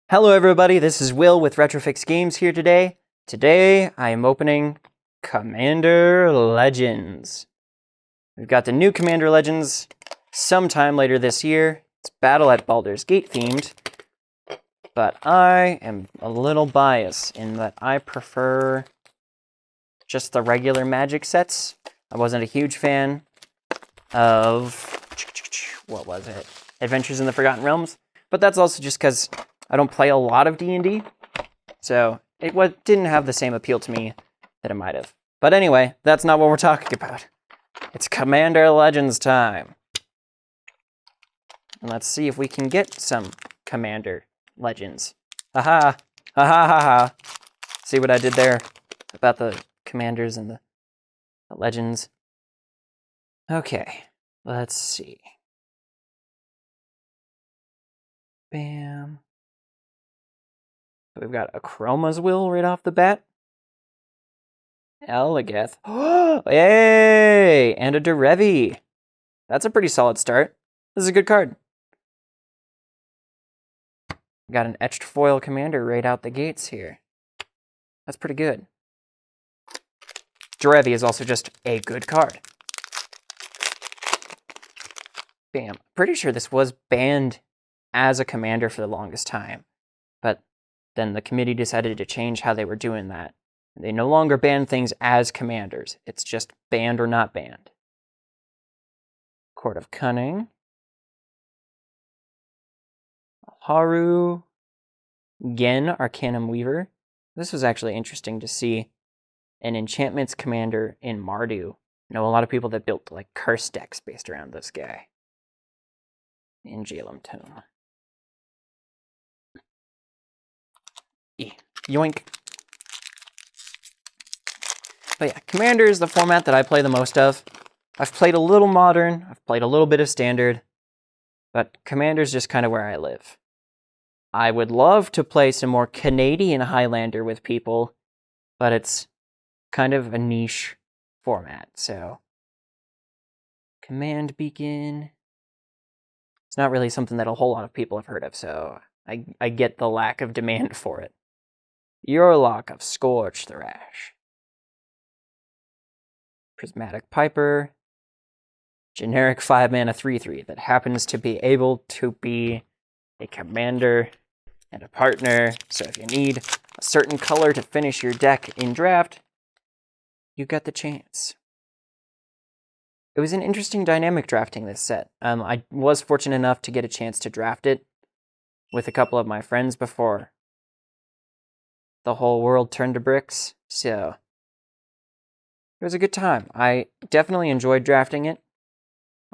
Hello everybody, this is Will with Retrofix Games here today. Today I am opening Commander Legends. We've got the new Commander Legends sometime later this year. It's Battle at Baldur's Gate themed, but I am a little biased in that I prefer just the regular Magic sets. I wasn't a huge fan of, what was it? Adventures in the Forgotten Realms, but that's also just because I don't play a lot of D&D, so it didn't have the same appeal to me that it might have. But anyway, that's not what we're talking about. It's Commander Legends time. And let's see if we can get some Commander Legends. Haha, ha ha ha ha. See what I did there about the commanders and the legends? Okay, let's see. Bam. We've got a Chroma's Will right off the bat. Elegeth. Yay! And a Derevi. That's a pretty solid start. This is a good card. Got an etched foil commander right out the gates here. That's pretty good. Derevi is also just a good card. Bam. Pretty sure this was banned as a commander for the longest time, but then the committee decided to change how they were doing that. They no longer ban things as commanders. It's just banned or not banned. Court of Cunning. Haru. Gen, Arcanum Weaver. This was actually interesting to see an enchantments commander in Mardu. I know a lot of people that built like curse decks based around this guy. In Jalem Tome. Yoink. But yeah, Commander is the format that I play the most of. I've played a little Modern, I've played a little bit of Standard, but Commander's just kind of where I live. I would love to play some more Canadian Highlander with people, but it's kind of a niche format, so. Command Beacon. It's not really something that a whole lot of people have heard of, so I get the lack of demand for it. Yorlock of Scourge Thrash. Prismatic Piper. Generic 5-mana 3/3 that happens to be able to be a commander and a partner. So if you need a certain color to finish your deck in draft, you got the chance. It was an interesting dynamic drafting this set. I was fortunate enough to get a chance to draft it with a couple of my friends before the whole world turned to bricks, so it was a good time. I definitely enjoyed drafting it.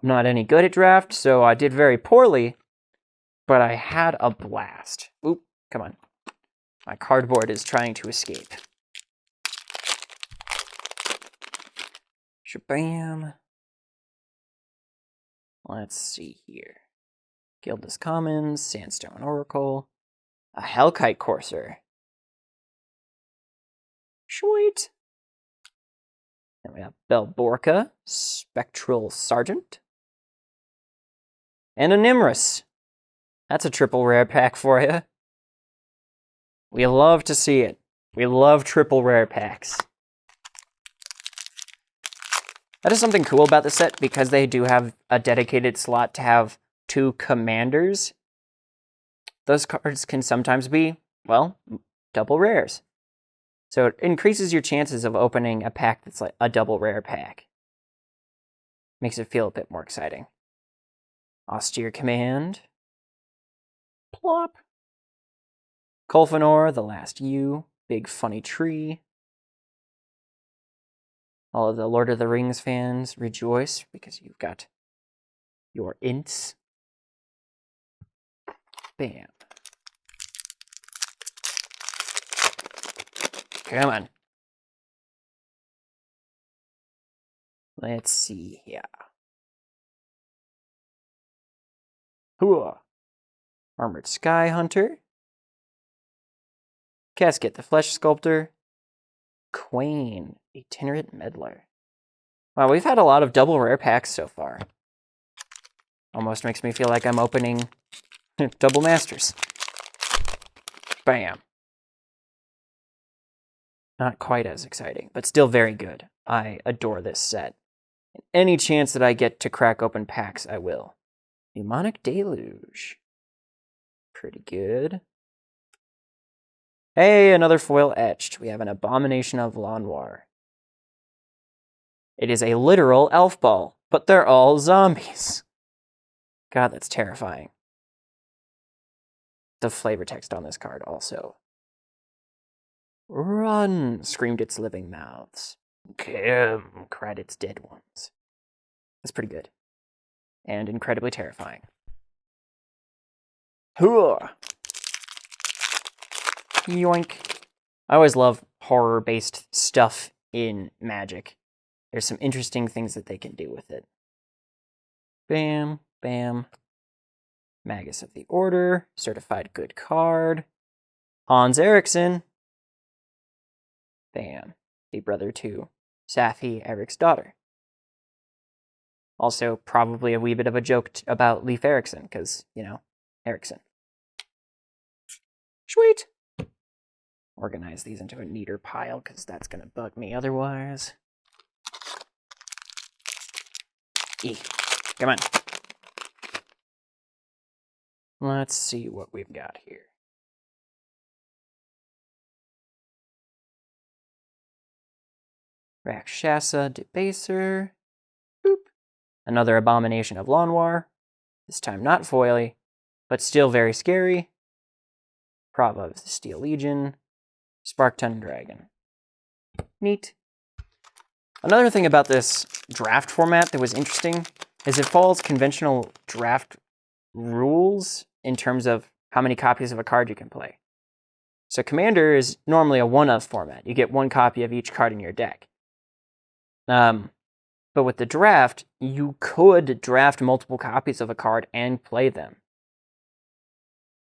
I'm not any good at draft, so I did very poorly, but I had a blast. Oop, come on. My cardboard is trying to escape. Shabam. Let's see here. Guildless Commons, Sandstone Oracle, a Hellkite Courser. Sweet. Then we have Belborca, Spectral Sergeant, and a Nimrus. That's a triple rare pack for you. We love to see it. We love triple rare packs. That is something cool about the set, because they do have a dedicated slot to have 2 commanders. Those cards can sometimes be, well, double rares. So it increases your chances of opening a pack that's like a double rare pack. Makes it feel a bit more exciting. Austere Command. Plop. Kolfanor, The Last You. Big Funny Tree. All of the Lord of the Rings fans rejoice because you've got your ints. Bam. Come on. Let's see here. Hooah. Armored Sky Hunter. Casket the Flesh Sculptor. Quain, Itinerant Meddler. Wow, we've had a lot of double rare packs so far. Almost makes me feel like I'm opening double masters. Bam. Not quite as exciting, but still very good. I adore this set. Any chance that I get to crack open packs, I will. Pneumonic Deluge. Pretty good. Hey, another foil etched. We have an Abomination of Lanoir. It is a literal elf ball, but they're all zombies. God, that's terrifying. The flavor text on this card also. Run, screamed its living mouths. Come, cried its dead ones. That's pretty good. And incredibly terrifying. Hooah! Yoink. I always love horror-based stuff in Magic. There's some interesting things that they can do with it. Bam, bam. Magus of the Order, certified good card. Hans Eriksson. Bam. The brother to Safi, Eric's daughter. Also, probably a wee bit of a joke about Leif Erikson, because, you know, Eriksson. Sweet! Organize these into a neater pile, because that's going to bug me otherwise. Come on. Let's see what we've got here. Rakshasa Debaser. Boop. Another Abomination of Lanoir. This time not foily, but still very scary. Prava of the Steel Legion. Sparkton Dragon. Neat. Another thing about this draft format that was interesting is it follows conventional draft rules in terms of how many copies of a card you can play. So Commander is normally a one-of format. You get one copy of each card in your deck. But with the draft, you could draft multiple copies of a card and play them.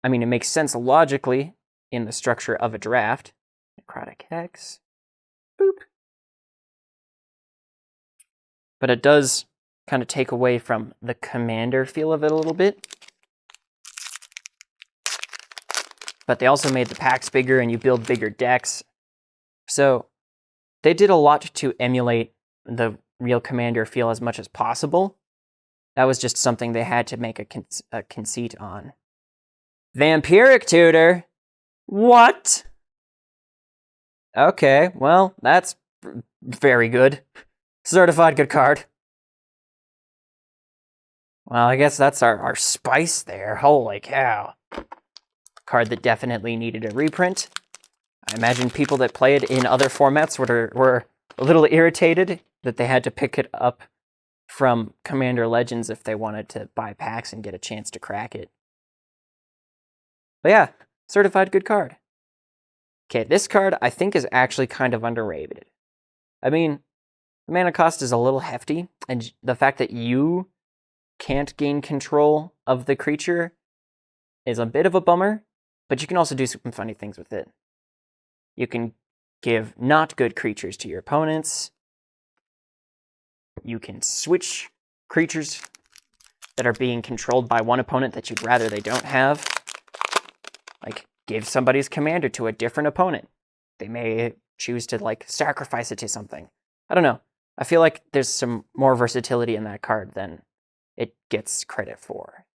I mean, it makes sense logically in the structure of a draft. Necrotic Hex. Boop. But it does kind of take away from the Commander feel of it a little bit. But they also made the packs bigger and you build bigger decks. So they did a lot to emulate the real Commander feel as much as possible. That was just something they had to make a conceit on. Vampiric Tutor? What? Okay, well, that's very good. Certified good card. Well, I guess that's our spice there. Holy cow. Card that definitely needed a reprint. I imagine people that play it in other formats were a little irritated that they had to pick it up from Commander Legends if they wanted to buy packs and get a chance to crack it. But yeah, certified good card. Okay, this card I think is actually kind of underrated. I mean, the mana cost is a little hefty, and the fact that you can't gain control of the creature is a bit of a bummer, but you can also do some funny things with it. You can give not good creatures to your opponents. You can switch creatures that are being controlled by one opponent that you'd rather they don't have. Like, give somebody's commander to a different opponent. They may choose to, like, sacrifice it to something. I don't know. I feel like there's some more versatility in that card than it gets credit for.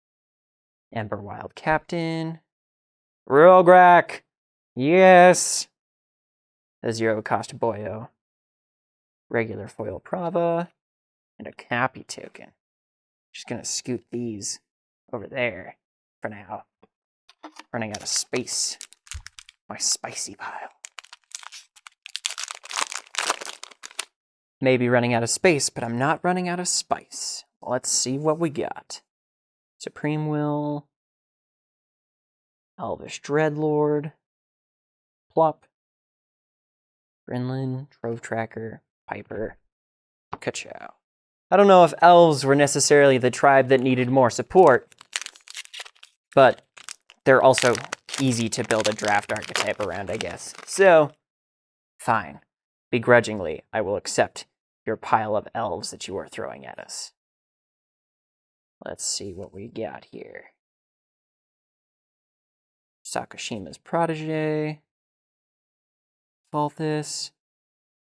Ember Wild Captain. Rograk! Yes! A 0-cost Boyo. Regular foil Prava. And a copy token. Just gonna scoot these over there for now. Running out of space. My spicy pile. Maybe running out of space, but I'm not running out of spice. Let's see what we got. Supreme Will. Elvish Dreadlord. Plop. Brinlin. Trove Tracker. Piper. Kachow. I don't know if elves were necessarily the tribe that needed more support, but they're also easy to build a draft archetype around, I guess. So, fine. Begrudgingly, I will accept your pile of elves that you are throwing at us. Let's see what we got here. Sakashima's protege, Balthus,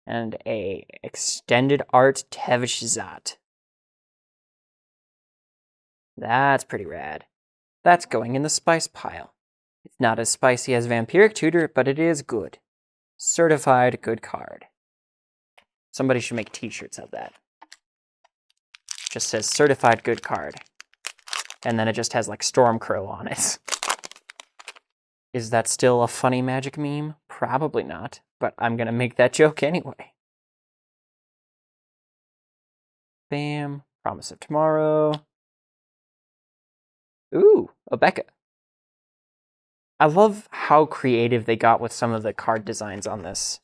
and a extended art Tevshzat. That's pretty rad. That's going in the spice pile. It's not as spicy as Vampiric Tutor, but it is good. Certified good card. Somebody should make t-shirts of that. Just says certified good card. And then it just has like Stormcrow on it. Is that still a funny Magic meme? Probably not, but I'm gonna make that joke anyway. Bam. Promise of Tomorrow. Ooh, Obeka. I love how creative they got with some of the card designs on this.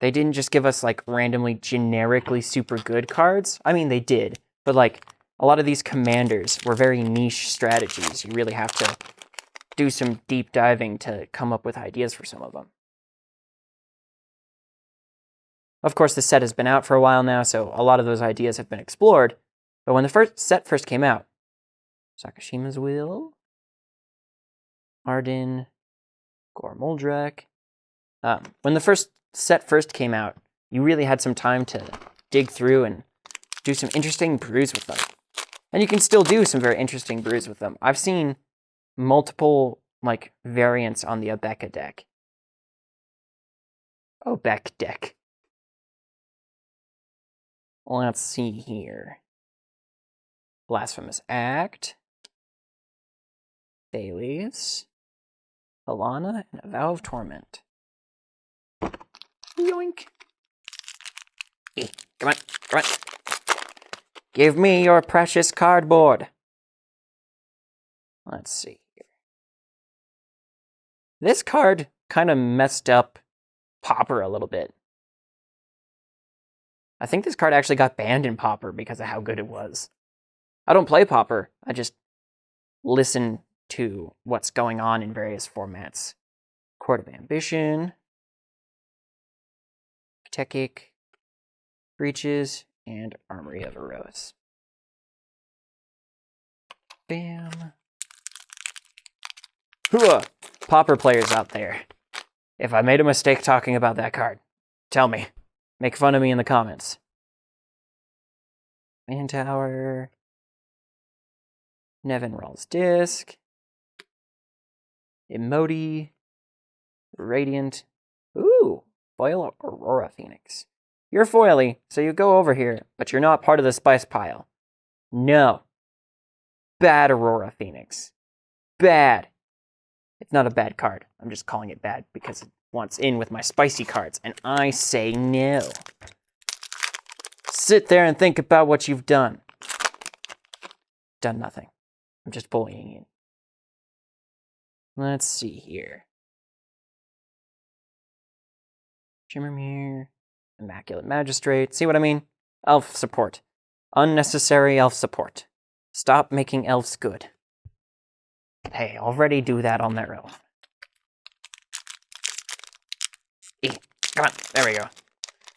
They didn't just give us like randomly generically super good cards. I mean, they did, but like a lot of these commanders were very niche strategies. You really have to do some deep diving to come up with ideas for some of them. Of course, the set has been out for a while now, so a lot of those ideas have been explored. But when the set first came out, Sakashima's Will, Arden, Gormuldrek. When the set first came out, you really had some time to dig through and do some interesting brews with them. And you can still do some very interesting brews with them. I've seen multiple like variants on the Obeka deck. Obek deck. Let's see here. Blasphemous Act. Thales. Alana, and a Vow of Torment. Yoink. Hey, come on. Give me your precious cardboard. Let's see here. This card kind of messed up Pauper a little bit. I think this card actually got banned in Pauper because of how good it was. I don't play Pauper. I just listen to what's going on in various formats. Court of Ambition, Techic, Breaches, and Armory of Eros. Bam. Hooah! Pauper players out there. If I made a mistake talking about that card, tell me. Make fun of me in the comments. Mantower. Nevin Rawls Disc. Emoti. Radiant. Ooh, Foil Aurora Phoenix. You're foily, so you go over here, but you're not part of the spice pile. No. Bad Aurora Phoenix. Bad. It's not a bad card. I'm just calling it bad because it wants in with my spicy cards, and I say no. Sit there and think about what you've done. Done nothing. I'm just bullying you. Let's see here. Shimmermere. Immaculate Magistrate. See what I mean? Elf support. Unnecessary elf support. Stop making elves good. They already do that on their own. Come on, there we go.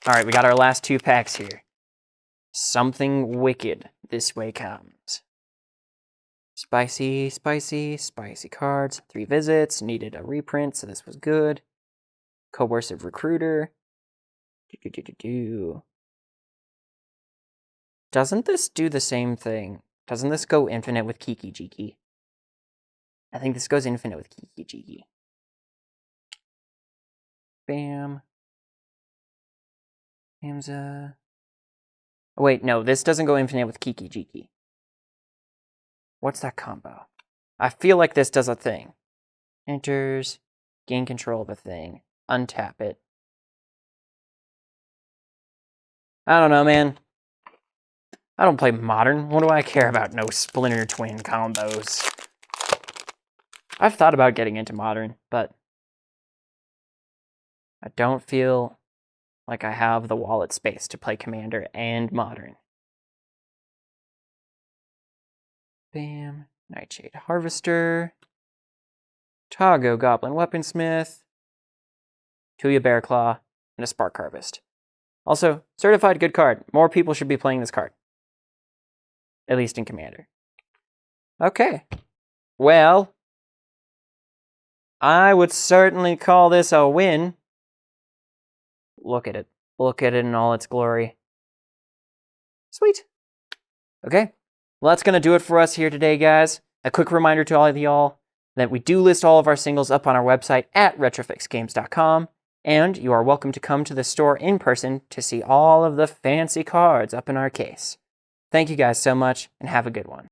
Alright, we got our last 2 packs here. Something wicked this way comes. Spicy cards. 3 visits. Needed a reprint, so this was good. Coercive Recruiter. Doesn't this do the same thing? Doesn't this go infinite with Kiki Jiki? I think this goes infinite with Kiki Jiki. Bam. Hamza. Oh, wait, no, this doesn't go infinite with Kiki Jiki. What's that combo? I feel like this does a thing. Enters, gain control of a thing, untap it. I don't know, man. I don't play Modern. What do I care about no Splinter Twin combos? I've thought about getting into Modern, but I don't feel like I have the wallet space to play Commander and Modern. Bam. Nightshade Harvester. Tago Goblin Weaponsmith. Tuya Bearclaw. And a Spark Harvest. Also, certified good card. More people should be playing this card. At least in Commander. Okay. Well, I would certainly call this a win. Look at it. Look at it in all its glory. Sweet. Okay. Well, that's going to do it for us here today, guys. A quick reminder to all of y'all that we do list all of our singles up on our website at retrofixgames.com, and you are welcome to come to the store in person to see all of the fancy cards up in our case. Thank you guys so much, and have a good one.